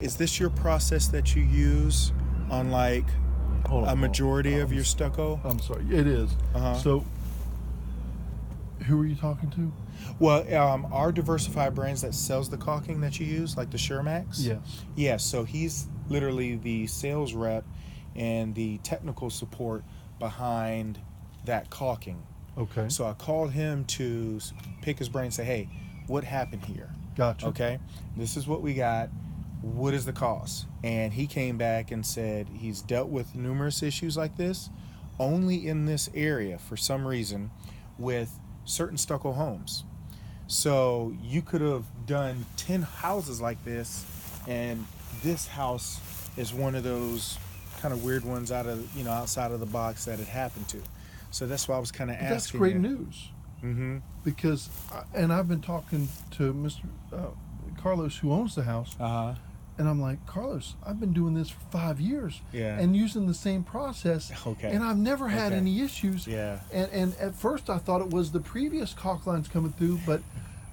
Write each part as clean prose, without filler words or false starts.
is this your process that you use on like Hold on, a majority of your stucco? I'm sorry, it is. So, who are you talking to? Well, our Diversified Brands that sells the caulking that you use, like the SherMax. Yes. Yes, so he's literally the sales rep and the technical support behind that caulking. Okay. So I called him to pick his brain and say, hey, what happened here? Gotcha. Okay, this is what we got. What is the cost? And he came back and said he's dealt with numerous issues like this only in this area for some reason with certain stucco homes. So you could have done 10 houses like this, and this house is one of those kind of weird ones outside of the box that it happened to. So that's why I was kind of asking. That's great you. news. Mm-hmm. Because, and I've been talking to Mr. Carlos, who owns the house, and I'm like, Carlos, I've been doing this for 5 years, and using the same process, and I've never had any issues. Yeah. And at first I thought it was the previous caulk lines coming through, but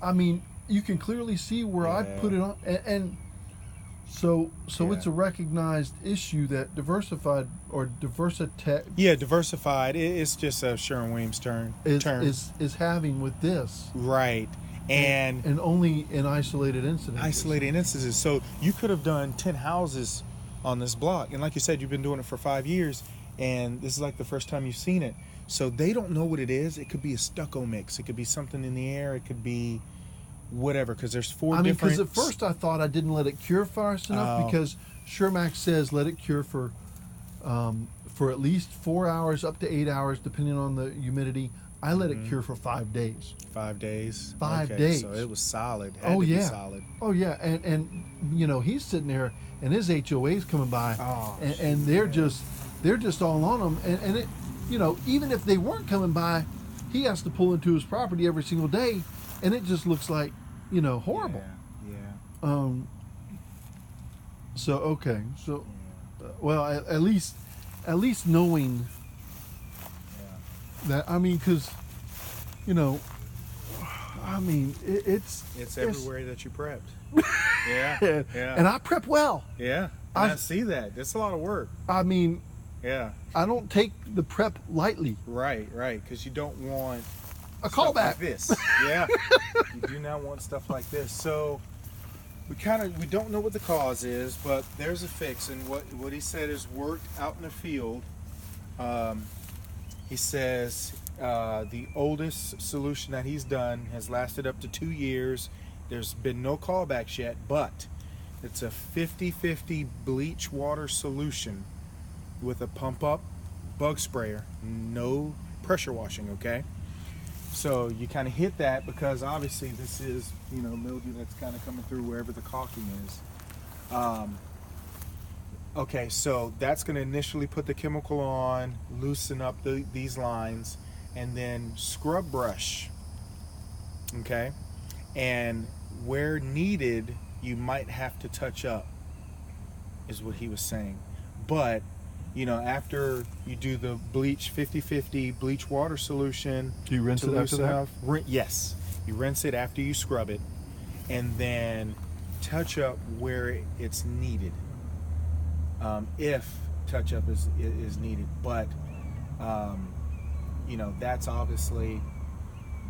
I mean, you can clearly see where I put it on, and so it's a recognized issue that Diversified or Diversitech. Yeah, Diversified. It's just a Sherwin Williams term. Is having with this. Right. And only in isolated instances. So you could have done 10 houses on this block. And like you said, you've been doing it for 5 years, and this is like the first time you've seen it. So they don't know what it is. It could be a stucco mix. It could be something in the air. It could be whatever, because there's four different... because at first I thought I didn't let it cure fast enough, because SherMax says let it cure for at least 4 hours, up to 8 hours, depending on the humidity. I let it cure for 5 days. 5 days? 5 days. So it was solid. Had to be yeah. solid. Oh, yeah. And you know, he's sitting there, and his HOA's coming by, and they're just all on him. And it, you know, even if they weren't coming by, he has to pull into his property every single day, and it just looks like, you know, horrible. Yeah. So okay. So, well, at least knowing that, I mean, because, you know, I mean, it's everywhere that you prepped. Yeah. And I prep well. Yeah. I see that. It's a lot of work. I mean, yeah. I don't take the prep lightly. Right. Because you don't want a callback like this. Yeah. You do not want stuff like this. So we don't know what the cause is, but there's a fix. And what he said is worked out in the field. He says the oldest solution that he's done has lasted up to 2 years. There's been no callbacks yet, but it's a 50-50 bleach water solution with a pump up bug sprayer, no pressure washing, okay? So you kind of hit that, because obviously this is, you know, mildew that's kind of coming through wherever the caulking is. Okay, so that's going to initially put the chemical on, loosen up these lines, and then scrub brush, okay? And where needed, you might have to touch up, is what he was saying. But, you know, after you do the bleach 50-50 bleach water solution, do you rinse it after that? Yes, you rinse it after you scrub it, and then touch up where it's needed. If touch-up is needed, but you know, that's obviously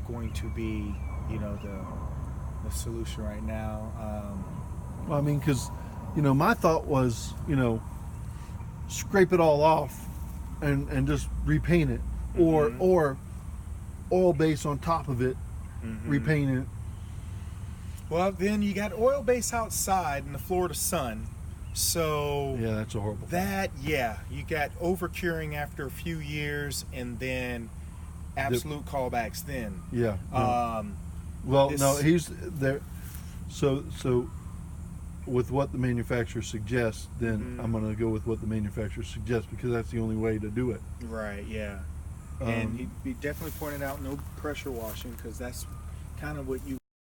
going to be, you know, the solution right now. Well, I mean, because, you know, my thought was, you know, scrape it all off and just repaint it, or oil base on top of it, repaint it. Well, then you got oil base outside in the Florida sun. So yeah, that's a horrible you got over curing after a few years, and then absolute callbacks then. No, he's there. So with what the manufacturer suggests, then I'm going to go with what the manufacturer suggests, because that's the only way to do it. Right. Yeah. And he definitely pointed out no pressure washing, because that's kind of what you